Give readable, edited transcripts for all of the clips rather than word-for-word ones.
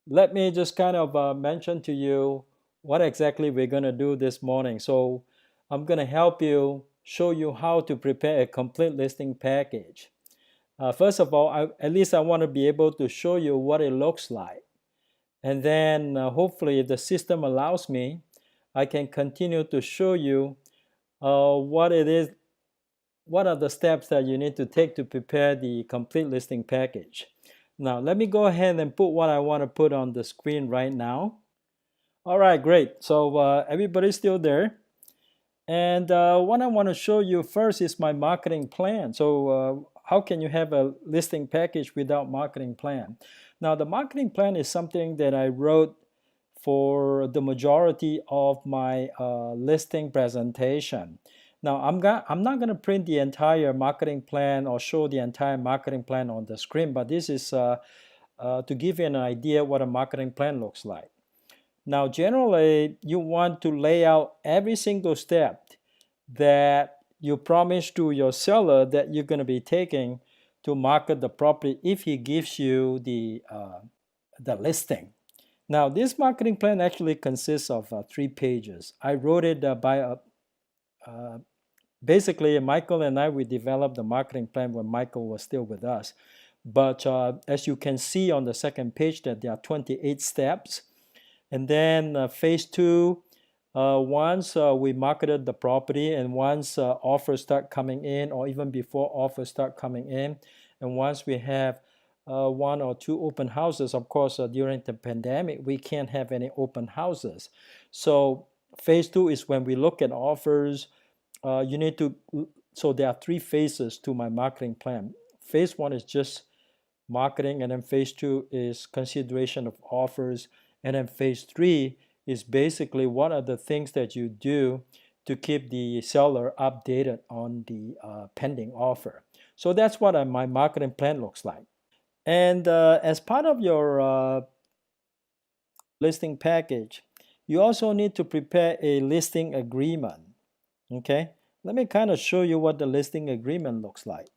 let me just kind of mention to you what exactly we're going to do this morning. So I'm going to help you, show you how to prepare a complete listing package. First of all, at least I want to be able to show you what it looks like. And then hopefully if the system allows me, I can continue to show you what it is, what are the steps that you need to take to prepare the complete listing package. Now, let me go ahead and put what I want to put on the screen right now. All right, great. So everybody's still there. And what I want to show you first is my marketing plan. So how can you have a listing package without marketing plan? Now, the marketing plan is something that I wrote for the majority of my listing presentation. Now, I'm not going to print the entire marketing plan or show the entire marketing plan on the screen, but this is to give you an idea what a marketing plan looks like. Now, generally, you want to lay out every single step that you promise to your seller that you're going to be taking to market the property if he gives you the listing. Now, this marketing plan actually consists of 3 pages. I wrote it basically, Michael and I, we developed the marketing plan when Michael was still with us. But as you can see on the second page that there are 28 steps. And then phase 2, once we marketed the property and once offers start coming in, or even before offers start coming in, and once we have 1 or 2 open houses, of course, during the pandemic, we can't have any open houses. So phase 2 is when we look at offers. You need to, so there are 3 phases to my marketing plan. Phase 1 is just marketing, and then phase 2 is consideration of offers, and then phase 3 is basically what are the things that you do to keep the seller updated on the pending offer. So that's what my marketing plan looks like. And as part of your listing package, you also need to prepare a listing agreement. Okay, let me kind of show you what the listing agreement looks like.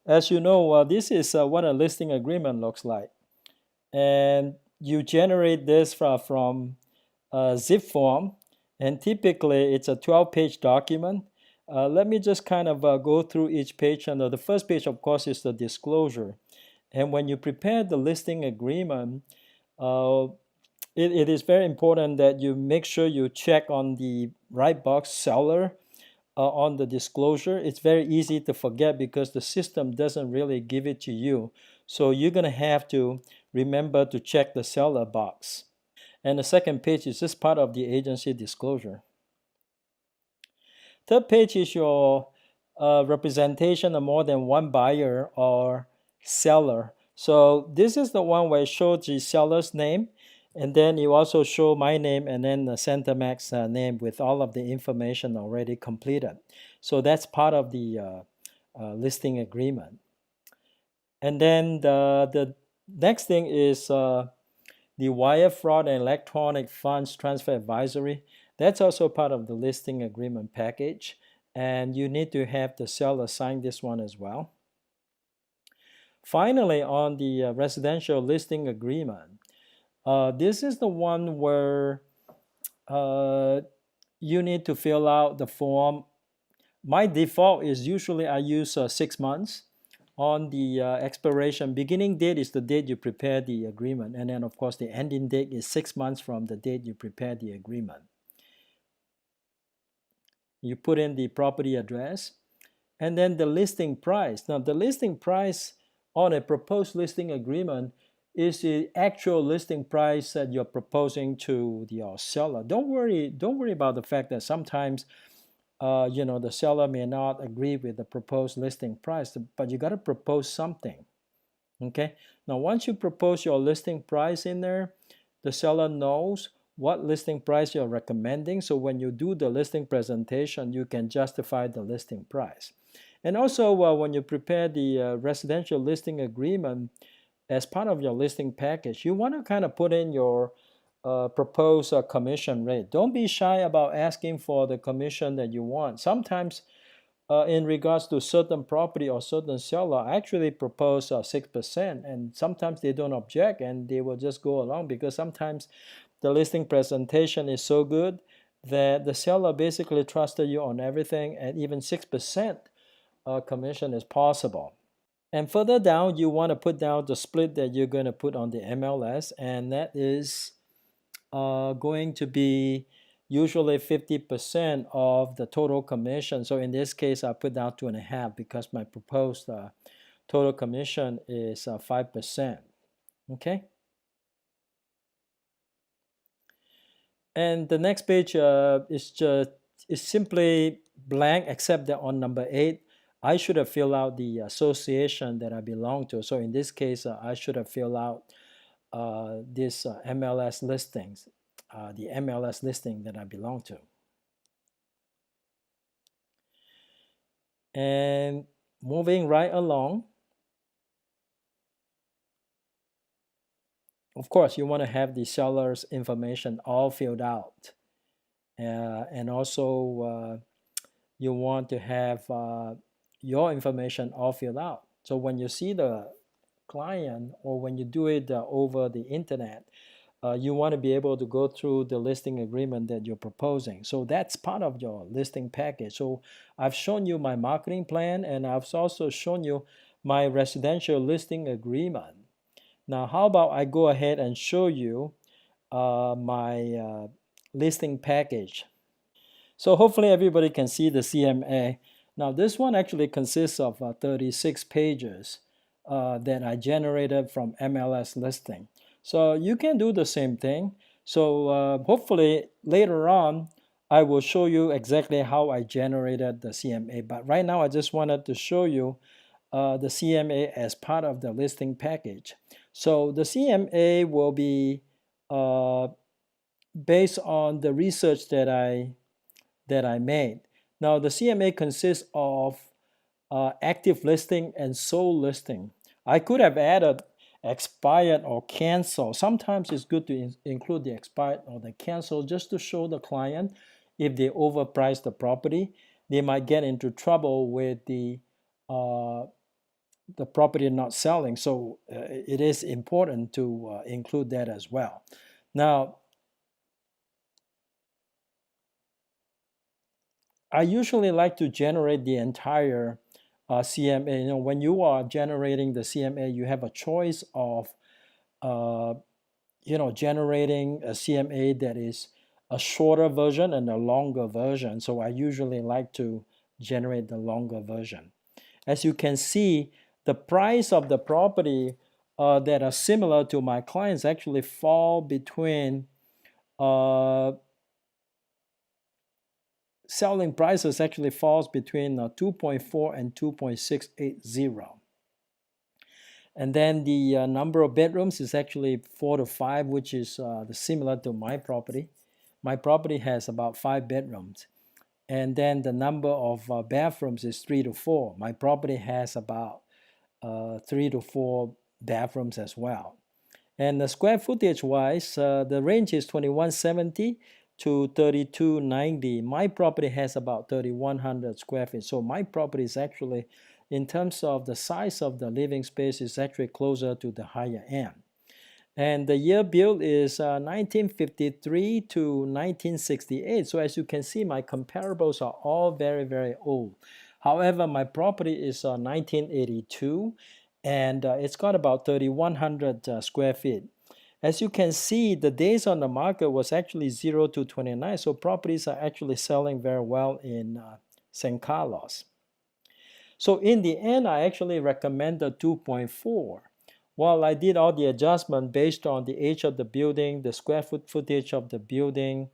As you know, this is what a listing agreement looks like. And you generate this from Zipform, and typically it's a 12-page document. Let me just kind of go through each page. And the first page, of course, is the disclosure. And when you prepare the listing agreement, it is very important that you make sure you check on the right box seller on the disclosure. It's very easy to forget because the system doesn't really give it to you. So you're going to have to remember to check the seller box. And the second page is just part of the agency disclosure. Third page is your representation of more than one buyer or seller. So this is the one where it shows the seller's name, and then you also show my name and then the Centermax name with all of the information already completed. So that's part of the listing agreement. And then the next thing is the wire fraud and electronic funds transfer advisory. That's also part of the listing agreement package. And you need to have the seller sign this one as well. Finally, on the residential listing agreement, this is the one where you need to fill out the form. My default is usually I use 6 months. On the expiration, beginning date is the date you prepare the agreement. And then, of course, the ending date is 6 months from the date you prepare the agreement. You put in the property address and then the listing price. Now, the listing price on a proposed listing agreement is the actual listing price that you're proposing to your seller. Don't worry about the fact that sometimes the seller may not agree with the proposed listing price, but you got to propose something. Okay. Now, once you propose your listing price in there, the seller knows what listing price you're recommending. So when you do the listing presentation, you can justify the listing price. And also, when you prepare the residential listing agreement as part of your listing package, you want to kind of put in your proposed commission rate. Don't be shy about asking for the commission that you want. Sometimes in regards to certain property or certain seller, I actually propose 6%, and sometimes they don't object and they will just go along because sometimes the listing presentation is so good that the seller basically trusted you on everything, and even 6% commission is possible. And further down, you want to put down the split that you're going to put on the MLS, and that is going to be usually 50% of the total commission. So in this case, I put down 2.5 because my proposed total commission is 5%. Okay. And the next page is simply blank, except that on number 8, I should have filled out the association that I belong to. So in this case, I should have filled out this MLS listings, the MLS listing that I belong to. And moving right along, of course, you want to have the seller's information all filled out. And also, you want to have your information all filled out. So when you see the client or when you do it over the internet, you want to be able to go through the listing agreement that you're proposing. So that's part of your listing package. So I've shown you my marketing plan, and I've also shown you my residential listing agreement. Now, how about I go ahead and show you my listing package. So hopefully everybody can see the CMA. Now this one actually consists of 36 pages that I generated from MLS listing. So you can do the same thing. So hopefully later on, I will show you exactly how I generated the CMA. But right now I just wanted to show you the CMA as part of the listing package. So the CMA will be based on the research that I made. Now the CMA consists of active listing and sold listing. I could have added expired or cancel. Sometimes it's good to include the expired or the cancel just to show the client if they overprice the property, they might get into trouble with the property not selling. So it is important to include that as well. Now, I usually like to generate the entire CMA. You know, when you are generating the CMA, you have a choice of, generating a CMA that is a shorter version and a longer version. So I usually like to generate the longer version. As you can see, the price of the property that are similar to my clients actually fall between selling prices actually falls between 2.4 and 2.680. And then the number of bedrooms is actually 4 to 5, which is similar to my property. My property has about 5 bedrooms. And then the number of bathrooms is 3 to 4. My property has about 3 to 4 bathrooms as well. And the square footage wise, the range is 2170 to 3290. My property has about 3100 square feet. So my property is actually, in terms of the size of the living space, is actually closer to the higher end. And the year built is 1953 to 1968. So as you can see, my comparables are all very, very old. However, my property is 1982, and it's got about 3,100 square feet. As you can see, the days on the market was actually 0 to 29, so properties are actually selling very well in San Carlos. So in the end, I actually recommended 2.4. While I did all the adjustment based on the age of the building, the square footage of the building,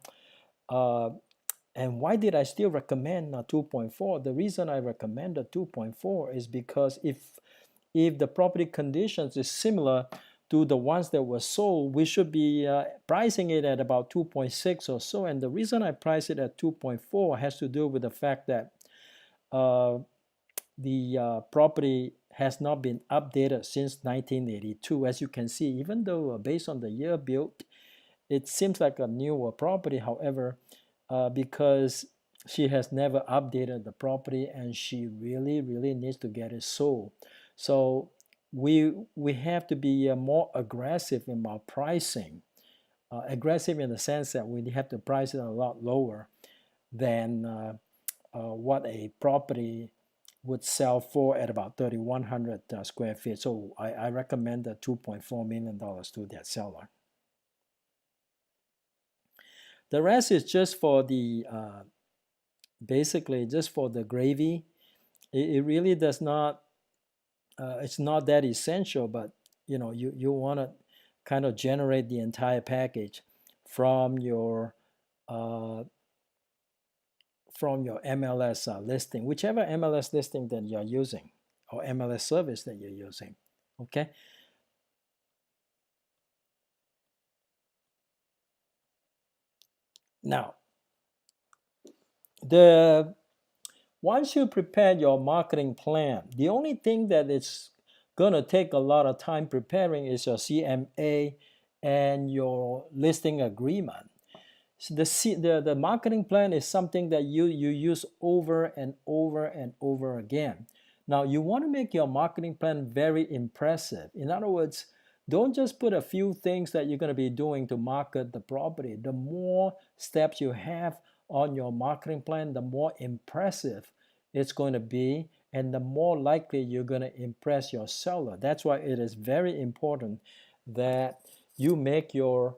and why did I still recommend 2.4? The reason I recommended 2.4 is because if the property conditions is similar to the ones that were sold, we should be pricing it at about 2.6 or so. And the reason I price it at 2.4 has to do with the fact that the property has not been updated since 1982. As you can see, even though based on the year built, it seems like a newer property. However, because she has never updated the property, and she really needs to get it sold. So we have to be more aggressive in our pricing, aggressive in the sense that we have to price it a lot lower than what a property would sell for at about 3,100 square feet. So I recommend the $2.4 million to that seller. The rest is just for the basically just for the gravy. It really does not, it's not that essential, but you want to kind of generate the entire package from your uh, MLS listing, whichever MLS listing that you're using, or MLS service that you're using. Okay. Now, once you prepare your marketing plan, the only thing that it's going to take a lot of time preparing is your CMA and your listing agreement. So the marketing plan is something that you use over and over and over again. Now, you want to make your marketing plan very impressive. In other words, don't just put a few things that you're going to be doing to market the property. The more steps you have on your marketing plan, the more impressive it's going to be, and the more likely you're going to impress your seller. That's why it is very important that you make your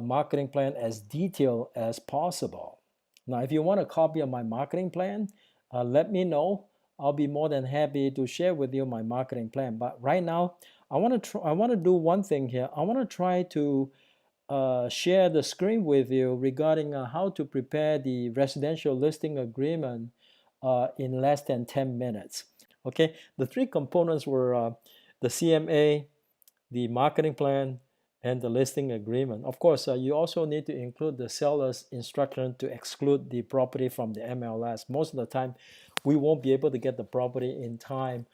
marketing plan as detailed as possible. Now, if you want a copy of my marketing plan, let me know. I'll be more than happy to share with you my marketing plan. But right now, I want to do one thing here. I want to try to share the screen with you regarding how to prepare the residential listing agreement in less than 10 minutes. Okay, the three components were the CMA, the marketing plan, and the listing agreement. Of course, you also need to include the seller's instruction to exclude the property from the MLS. Most of the time, we won't be able to get the property in time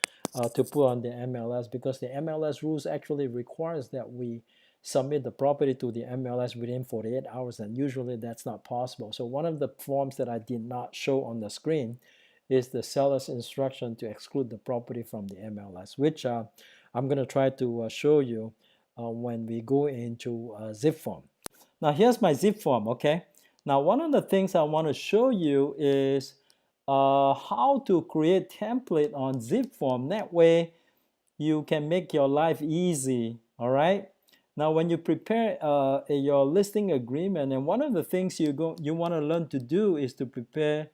to put on the MLS, because the MLS rules actually requires that we submit the property to the MLS within 48 hours, and usually that's not possible. So one of the forms that I did not show on the screen is the seller's instruction to exclude the property from the MLS, which I'm going to try to show you when we go into Zipform. Now here's my Zipform, okay? Now one of the things I want to show you is how to create template on Zipform. That way you can make your life easy, all right? Now when you prepare your listing agreement, and one of the things you want to learn to do is to prepare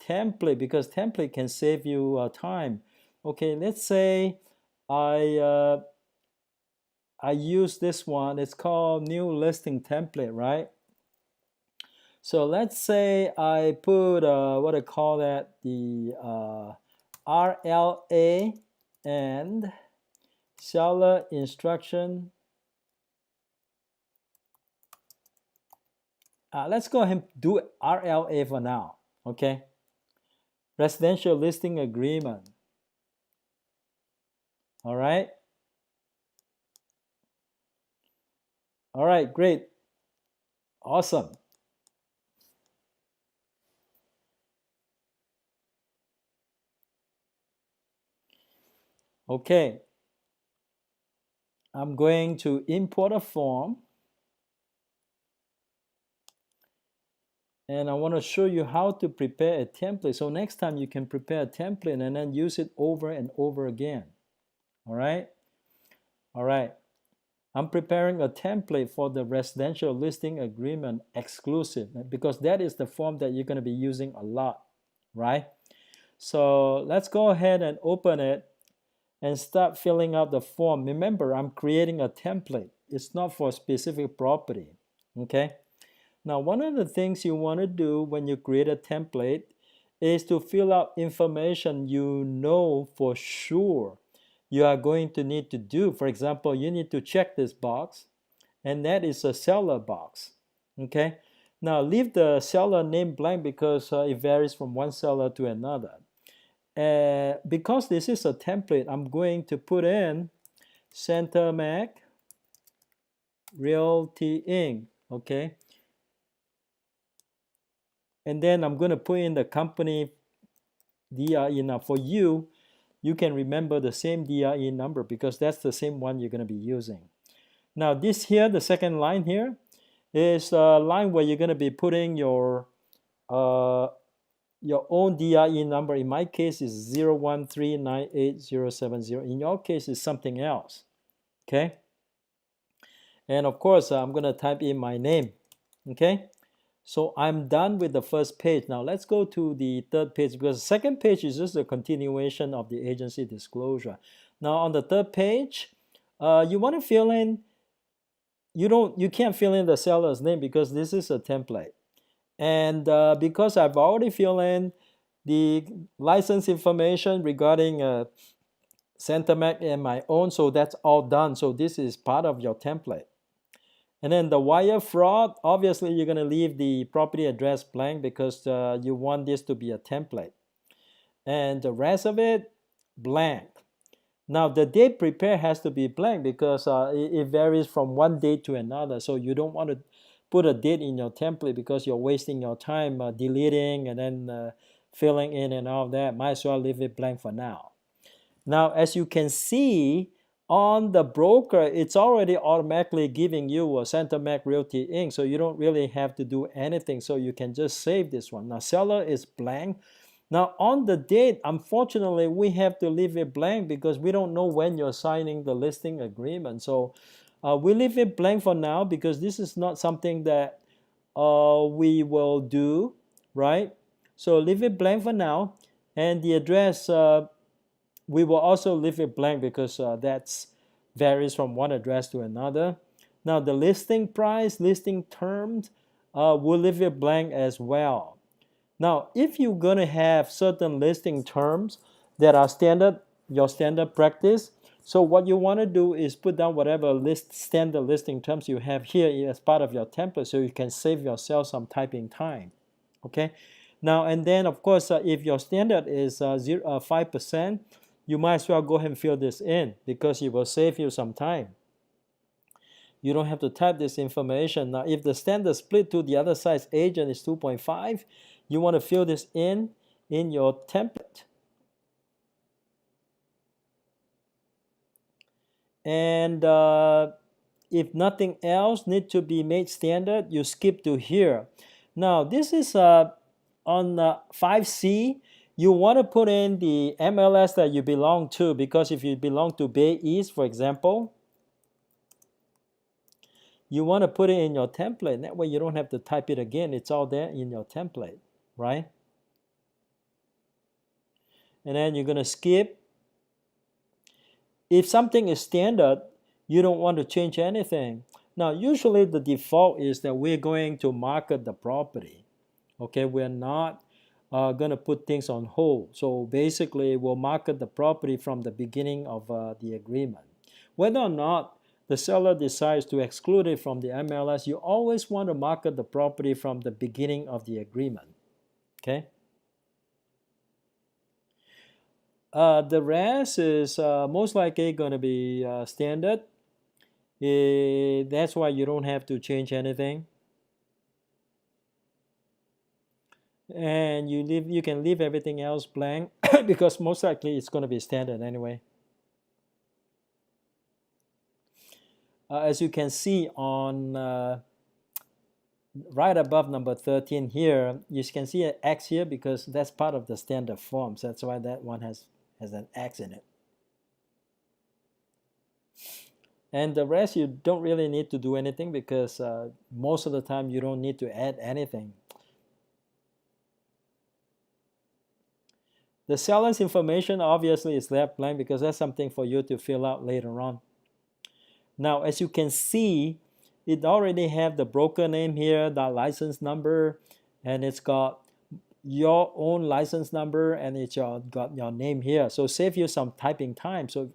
template, because template can save you time. Okay, let's say I use this one. It's called new listing template, right? So let's say I put what I call that, the RLA and seller instruction. Let's go ahead and do RLA for now, okay? Residential listing agreement. All right. All right, great. Awesome. Okay. I'm going to import a form. And I want to show you how to prepare a template. So next time you can prepare a template and then use it over and over again. All right. All right. I'm preparing a template for the residential listing agreement exclusive, because that is the form that you're going to be using a lot, right? So let's go ahead and open it and start filling out the form. Remember, I'm creating a template. It's not for a specific property, okay? Now, one of the things you want to do when you create a template is to fill out information you know for sure you are going to need to do. For example, you need to check this box, and that is a seller box, okay? Now, leave the seller name blank because it varies from one seller to another. Because this is a template, I'm going to put in Center Mac Realty Inc., okay? and then I'm going to put in the company DRE. Now for you, you can remember the same DRE number because that's the same one you're going to be using. Now this here, the second line here, is a line where you're going to be putting your own DRE number. In my case, is 0139870. In your case, it's something else. Okay. And of course, I'm going to type in my name. Okay. So I'm done with the first page. Now let's go to the third page because the second page is just a continuation of the agency disclosure. Now on the third page, you want to fill in, you can't fill in the seller's name because this is a template. And because I've already filled in the license information regarding CenterMac and my own, so that's all done. So this is part of your template. And then the wire fraud, obviously you're going to leave the property address blank because you want this to be a template. And the rest of it, blank. Now the date prepare has to be blank because it varies from one date to another. So you don't want to put a date in your template because you're wasting your time deleting and then filling in and all that. Might as well leave it blank for now. Now, as you can see on the broker, it's already automatically giving you a CenterMac Realty Inc. So you don't really have to do anything. So you can just save this one. Now, seller is blank. Now, on the date, unfortunately, we have to leave it blank because we don't know when you're signing the listing agreement. So we leave it blank for now because this is not something that we will do, right? So leave it blank for now. And the address, we will also leave it blank because that varies from one address to another. Now the listing price, listing terms, we'll leave it blank as well. Now, if you're going to have certain listing terms that are standard, your standard practice, so what you want to do is put down whatever standard listing terms you have here as part of your template so you can save yourself some typing time. Okay. Now, and then, of course, if your standard is 5%, you might as well go ahead and fill this in because it will save you some time. You don't have to type this information. Now, if the standard split to the other side's agent is 2.5, you want to fill this in your template. And if nothing else needs to be made standard, you skip to here. Now, this is on 5C. You want to put in the MLS that you belong to because if you belong to Bay East, for example, you want to put it in your template. That way you don't have to type it again. It's all there in your template, right? And then you're going to skip. If something is standard, you don't want to change anything. Now, usually the default is that we're going to market the property. Okay, we're not going to put things on hold. So basically, we'll market the property from the beginning of the agreement. Whether or not the seller decides to exclude it from the MLS, you always want to market the property from the beginning of the agreement. Okay. The rest is most likely going to be standard. That's why you don't have to change anything. And you can leave everything else blank because most likely it's going to be standard anyway. As you can see on right above number 13 here, you can see an X here because that's part of the standard forms. That's why that one has an X in it. And the rest, you don't really need to do anything because most of the time you don't need to add anything. The seller's information obviously is left blank because that's something for you to fill out later on. Now, as you can see, it already have the broker name here, the license number, and it's got your own license number, and it's got your name here. So save you some typing time. So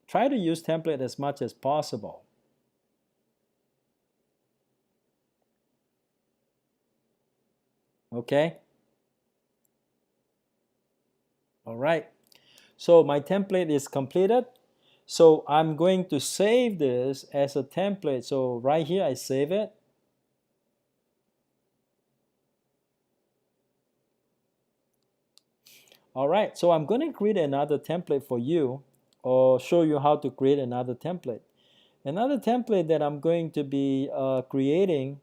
try to use template as much as possible. Okay. All right. So my template is completed. So I'm going to save this as a template. So right here, I save it. All right, so I'm going to create another template for you, or show you how to create another template. Another template that I'm going to be creating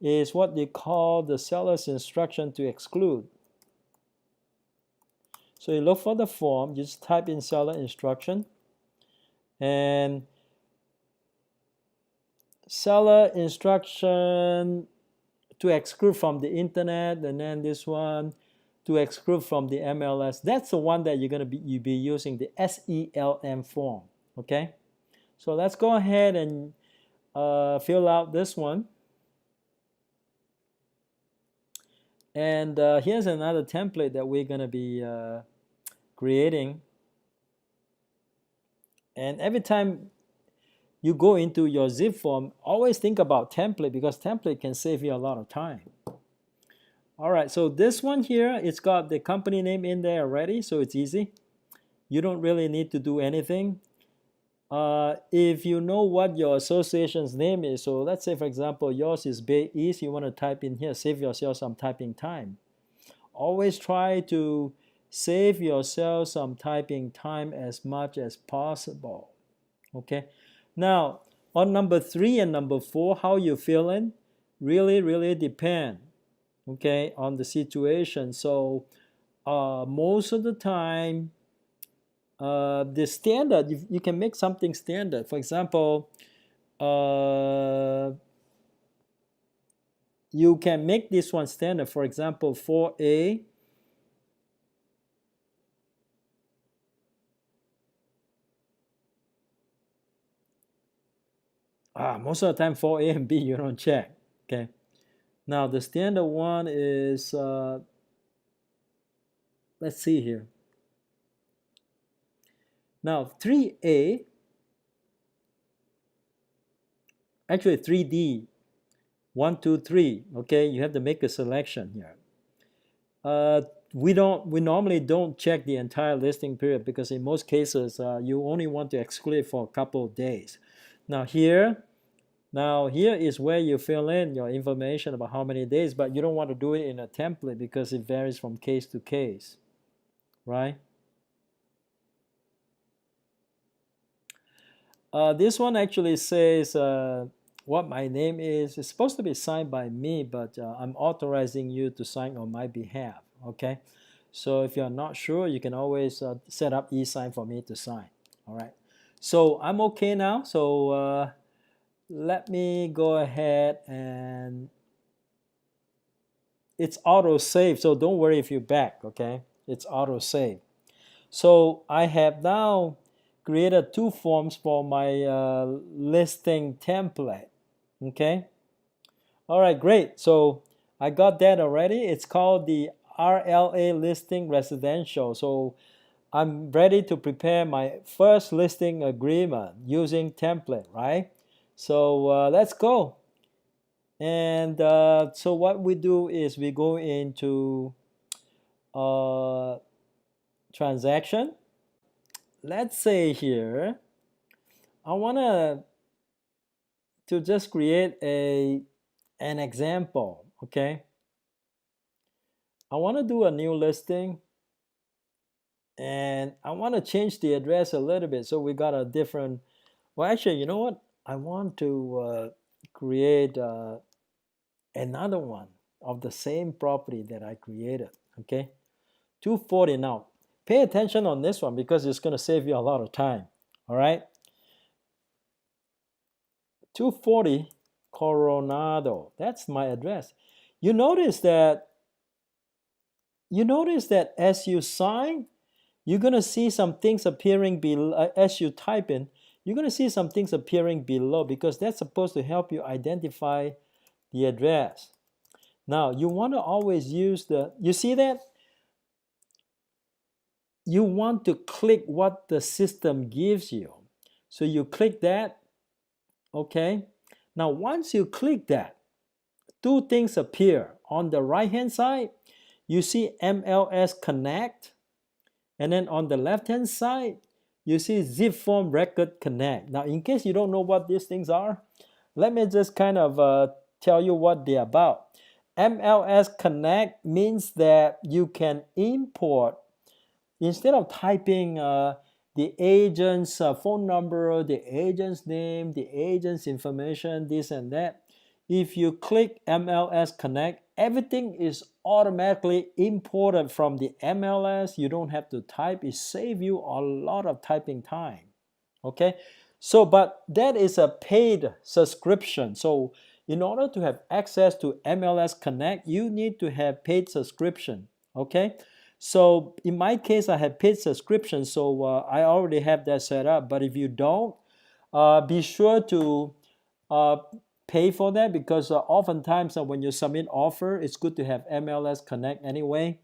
is what they call the seller's instruction to exclude. So you look for the form, you just type in seller instruction, and seller instruction to exclude from the internet, and then this one to exclude from the MLS. That's the one that you're going to be using, the SELM form. Okay, so let's go ahead and fill out this one. And here's another template that we're going to be creating. And every time you go into your zip form, always think about template, because template can save you a lot of time. All right, so this one here, it's got the company name in there already, so it's easy. You don't really need to do anything. If you know what your association's name is, so let's say, for example, yours is Bay East, you want to type in here, save yourself some typing time. Always try to save yourself some typing time as much as possible. Okay, now on number 3 and number 4, how you feeling really depend, okay, on the situation. So most of the time, the standard, you can make something standard. For example, you can make this one standard. For example, 4A, most of the time 4A and B you don't check. Okay, now the standard one is let's see here. Now 3A, actually 3D, 1, 2, 3. Okay, you have to make a selection here. We normally don't check the entire listing period, because in most cases you only want to exclude for a couple of days. Now here is where you fill in your information about how many days, but you don't want to do it in a template because it varies from case to case, right? This one actually says what my name is. It's supposed to be signed by me, but I'm authorizing you to sign on my behalf, okay? So if you're not sure, you can always set up e-sign for me to sign, all right? So I'm okay now, so let me go ahead, and it's auto save, so don't worry if you're back, okay? It's auto save. So I have now created 2 forms for my listing template, okay? All right, great. So I got that already. It's called the RLA listing residential. So I'm ready to prepare my first listing agreement using template, right? So let's go. And so what we do is we go into transaction. Let's say here, I want to just create an example, okay? I want to do a new listing, and I want to change the address a little bit, so we got a different, well, actually, you know what? I want to create another one of the same property that I created, okay? 240 now. Pay attention on this one, because it's going to save you a lot of time, all right? 240 Coronado, that's my address. You notice that as you sign, you're going to see some things appearing below. As you type in, you're going to see some things appearing below, because that's supposed to help you identify the address. Now, you want to always use you see that? You want to click what the system gives you. So you click that, okay? Now, once you click that, 2 things appear. On the right-hand side, you see Mls Connect. And then on the left-hand side, you see Zipform Record Connect. Now, in case you don't know what these things are, let me just kind of tell you what they're about. Mls Connect means that you can import instead of typing the agent's phone number, the agent's name, the agent's information, this and that, if you click MLS Connect, everything is automatically imported from the MLS. You don't have to type. It saves you a lot of typing time. Okay, so but that is a paid subscription. So in order to have access to MLS Connect, you need to have paid subscription. Okay, so in my case, I have paid subscription, so I already have that set up. But if you don't, be sure to uh, pay for that, because oftentimes when you submit offer, it's good to have MLS Connect anyway,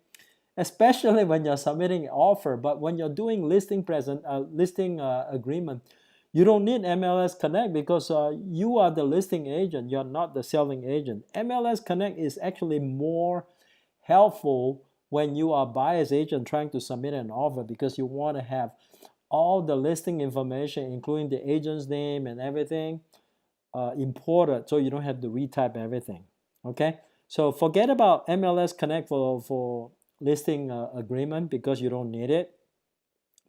especially when you're submitting an offer. But when you're doing listing agreement, you don't need MLS Connect, because you are the listing agent, you're not the selling agent. MLS Connect is actually more helpful when you are buyer's agent trying to submit an offer, because you want to have all the listing information, including the agent's name and everything, imported, so you don't have to retype everything. Okay, so forget about MLS Connect for listing agreement, because you don't need it,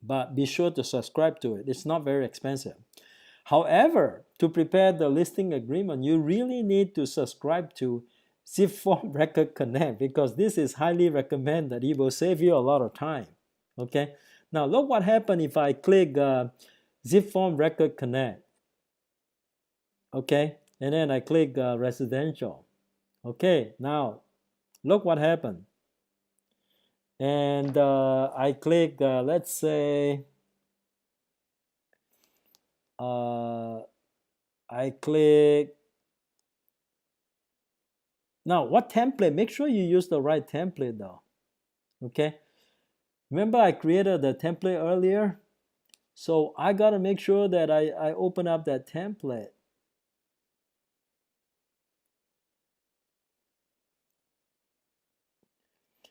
but be sure to subscribe to it. It's not very expensive. However, to prepare the listing agreement, you really need to subscribe to Zipform Record Connect, because this is highly recommended. It will save you a lot of time. Okay, now look what happened if I click Zipform Record Connect. Okay, and then I click residential. Okay, now look what happened. And I click, let's say, I click. Now, what template? Make sure you use the right template though. Okay, remember I created the template earlier? So I got to make sure that I open up that template.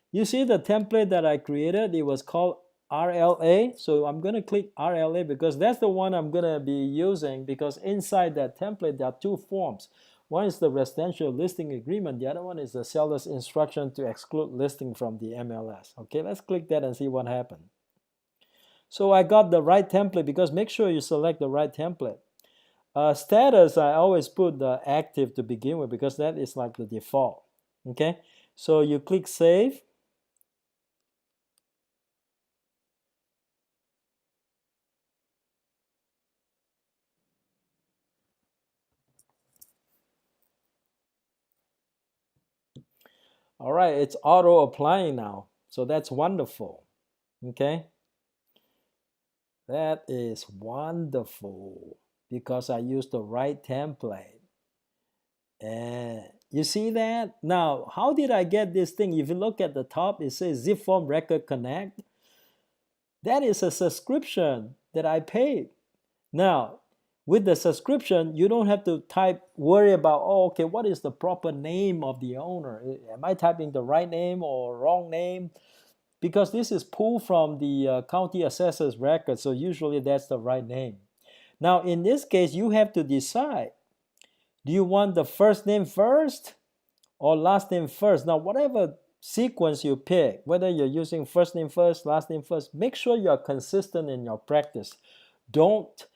You see the template that I created, it was called RLA. So I'm going to click RLA, because that's the one I'm going to be using, because inside that template there are two forms. One is the residential listing agreement. The other one is the seller's instruction to exclude listing from the MLS. Okay, let's click that and see what happened. So I got the right template, because make sure you select the right template. Status, I always put the active to begin with, because that is like the default. Okay, so you click save. All right, it's auto applying now. So that's wonderful. Okay, that is wonderful, because I used the right template. And you see that? Now, how did I get this thing? If you look at the top, it says Zipform Record Connect. That is a subscription that I paid. Now, with the subscription, you don't have to worry about, oh, okay, what is the proper name of the owner? Am I typing the right name or wrong name? Because this is pulled from the county assessor's record, so usually that's the right name. Now, in this case, you have to decide, do you want the first name first or last name first? Now, whatever sequence you pick, whether you're using first name first, last name first, make sure you're consistent in your practice. Don't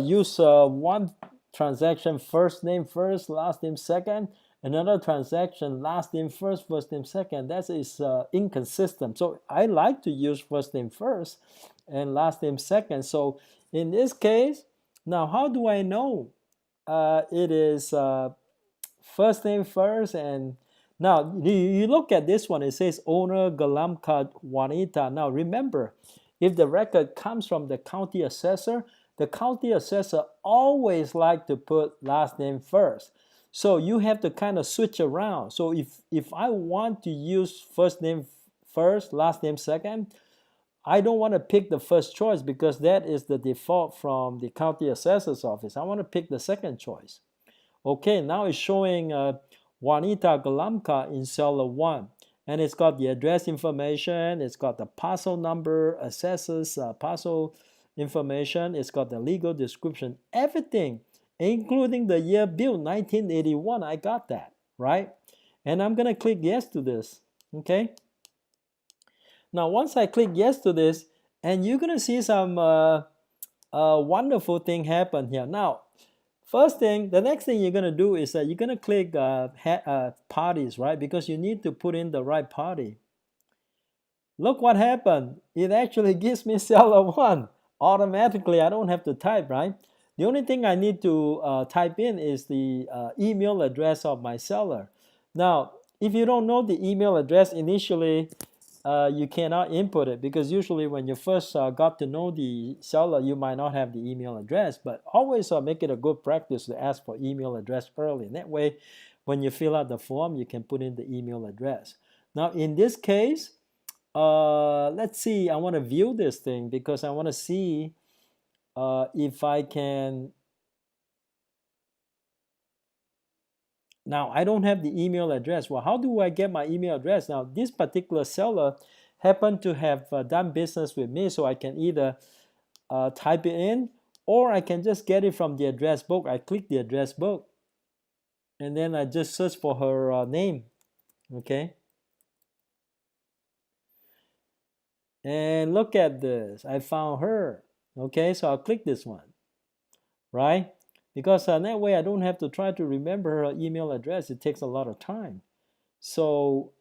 use one transaction first name first, last name second, another transaction last name first, first name second. That is inconsistent. So I like to use first name first and last name second. So in this case, now how do I know it is first name first? And now you look at this one, it says owner Galamka Juanita. Now remember, if the record comes from the county assessor, the county assessor always like to put last name first. So you have to kind of switch around. So if I want to use first name first, last name second, I don't want to pick the first choice, because that is the default from the county assessor's office. I want to pick the second choice. Okay, now it's showing Juanita Galamka in seller 1. And it's got the address information, it's got the parcel number, assessor's parcel information, it's got the legal description, everything, including the year built, 1981. I got that, right? And I'm going to click yes to this. Okay. Now, once I click yes to this, and you're going to see some wonderful thing happen here. Now, first thing, the next thing you're going to do is that you're going to click parties, right? Because you need to put in the right party. Look what happened. It actually gives me seller 1 automatically. I don't have to type, right? The only thing I need to type in is the email address of my seller. Now, if you don't know the email address initially, you cannot input it, because usually when you first got to know the seller, you might not have the email address, but always make it a good practice to ask for email address early. That way, when you fill out the form, you can put in the email address. Now, in this case, let's see, I want to view this thing because I want to see if I can. Now, I don't have the email address. Well, how do I get my email address? Now, this particular seller happened to have done business with me, so I can either type it in, or I can just get it from the address book. I click the address book, and then I just search for her name, okay? And look at this, I found her, okay? So I'll click this one, right? Because that way I don't have to try to remember her email address. It takes a lot of time. So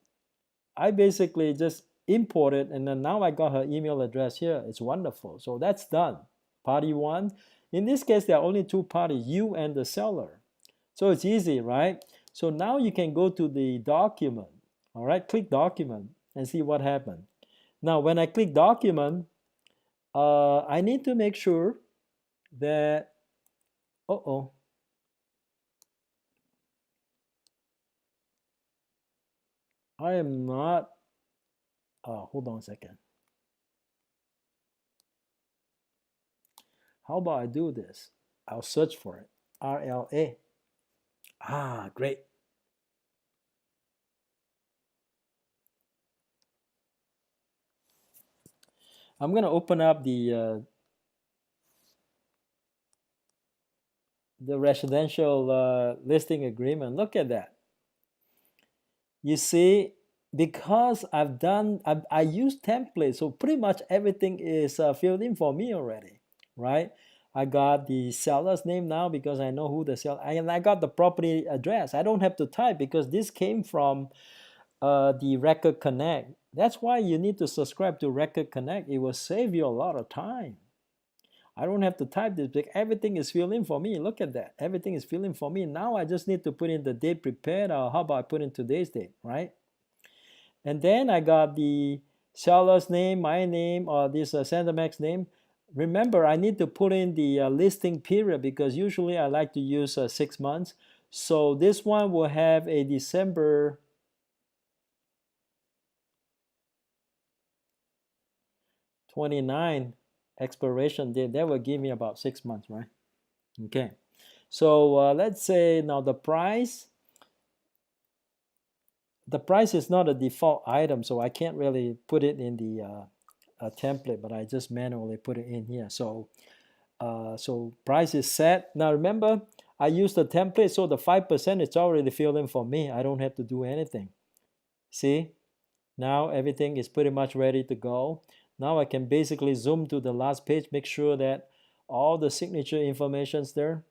I basically just import it, and then now I got her email address here. It's wonderful. So that's done. Party 1. In this case, there are only 2 parties, you and the seller. So it's easy, right? So now you can go to the document. All right, click document and see what happened. Now, when I click document, I need to make sure that, I am not, hold on a second. How about I do this? I'll search for it. RLA. Great. I'm going to open up the residential listing agreement. Look at that. You see, because I use templates, so pretty much everything is filled in for me already, right? I got the seller's name now because I know who the seller, and I got the property address. I don't have to type because this came from the Record Connect. That's why you need to subscribe to Record Connect. It will save you a lot of time. I don't have to type this because everything is filled in for me. Look at that. Everything is filled in for me. Now I just need to put in the date prepared, or how about I put in today's date, right? And then I got the seller's name, my name, or this Centermax name. Remember, I need to put in the listing period because usually I like to use 6 months. So this one will have a December 29 expiration date. That will give me about 6 months, right? Okay. So let's say now the price is not a default item, so I can't really put it in the template, but I just manually put it in here. So so price is set. Now remember, I use the template, so the 5% is already filled in for me. I don't have to do anything. See, now everything is pretty much ready to go. Now I can basically zoom to the last page, make sure that all the signature information's there.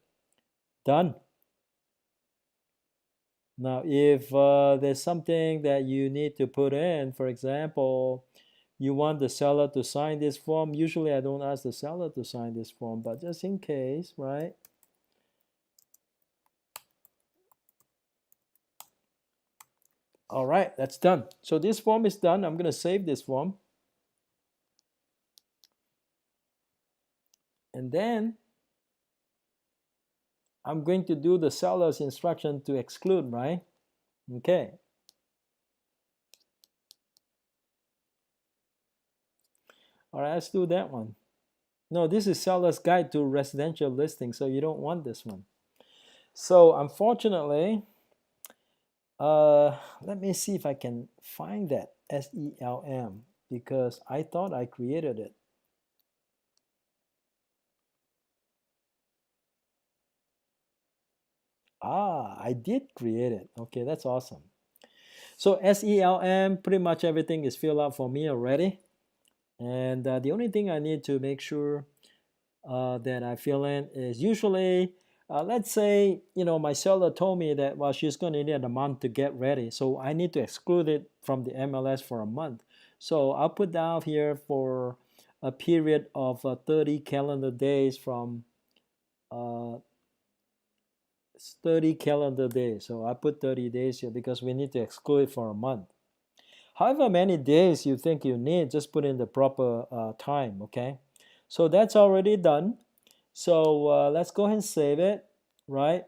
Done. Now, if there's something that you need to put in, for example, you want the seller to sign this form. Usually I don't ask the seller to sign this form, but just in case, right? All right, that's done. So this form is done. I'm going to save this form. And then I'm going to do the seller's instruction to exclude, right? Okay. All right, let's do that one. No, this is seller's guide to residential listing, so you don't want this one. So unfortunately, let me see if I can find that SELM because I thought I created it. I did create it. Okay, that's awesome. So SELM, pretty much everything is filled out for me already. And the only thing I need to make sure that I fill in is usually, let's say, my seller told me that, well, she's going to need a month to get ready. So I need to exclude it from the MLS for a month. So I'll put down here for a period of 30 calendar days from uh, 30 calendar days. So I put 30 days here because we need to exclude it for a month. However many days you think you need, just put in the proper time, okay? So that's already done. So let's go ahead and save it, right?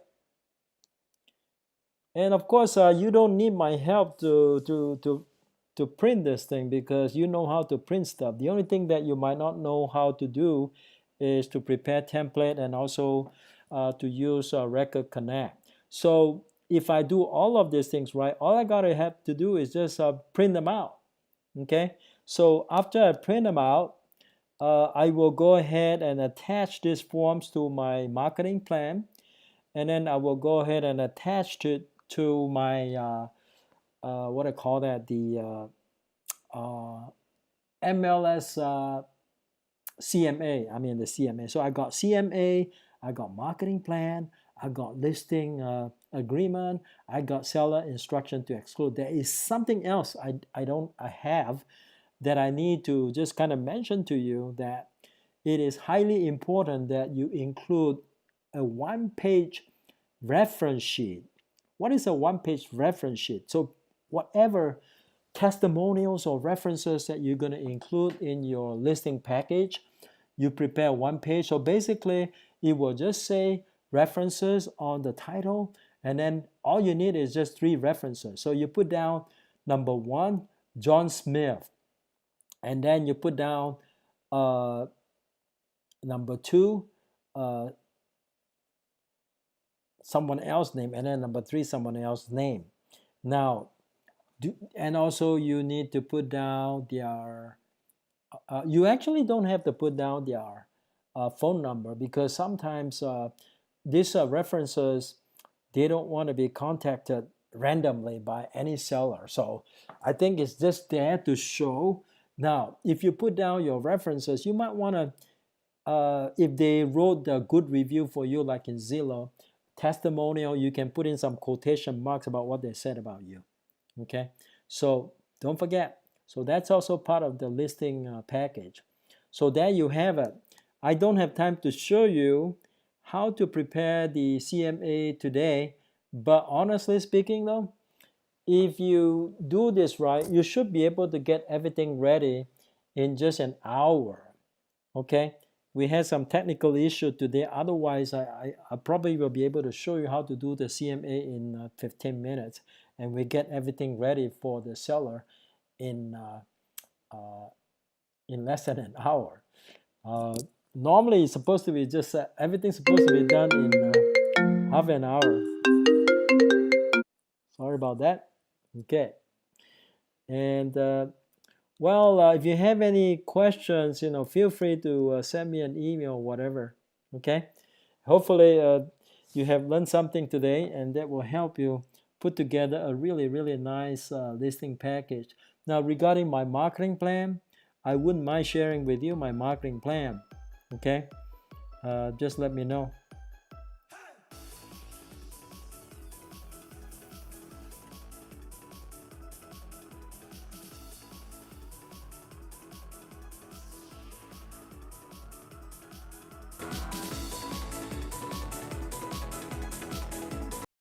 And of course, you don't need my help to print this thing because you know how to print stuff. The only thing that you might not know how to do is to prepare template and also to use Record Connect. So if I do all of these things right, all I gotta have to do is just print them out. Okay. So after I print them out, I will go ahead and attach these forms to my marketing plan, and then I will go ahead and attach it to my what I call that, the MLS CMA. I mean the CMA. So I got CMA, I got marketing plan, I got listing agreement, I got seller instruction to exclude. There is something else I have that I need to just kind of mention to you, that it is highly important that you include a one-page reference sheet. What is a one-page reference sheet? So whatever testimonials or references that you're going to include in your listing package, you prepare one page. So basically, it will just say references on the title, and then all you need is just 3 references. So you put down number 1, John Smith, and then you put down number 2, someone else's name, and then number 3, someone else's name. Now, and also you need to put down their, you actually don't have to put down their phone number, because sometimes these references, they don't want to be contacted randomly by any seller. So I think it's just there to show. Now, if you put down your references, you might want to, if they wrote a good review for you, like in Zillow, testimonial, you can put in some quotation marks about what they said about you. Okay, so don't forget. So that's also part of the listing package. So there you have it. I don't have time to show you how to prepare the CMA today, but honestly speaking though, if you do this right, you should be able to get everything ready in just an hour. Okay, we had some technical issue today. Otherwise, I probably will be able to show you how to do the CMA in 15 minutes, and we get everything ready for the seller in less than an hour. Normally, it's supposed to be just everything's supposed to be done in half an hour. Sorry about that. Okay, and well, if you have any questions, feel free to send me an email or whatever. Okay. Hopefully, you have learned something today, and that will help you put together a really, really nice listing package. Now, regarding my marketing plan, I wouldn't mind sharing with you my marketing plan. Okay. Just let me know.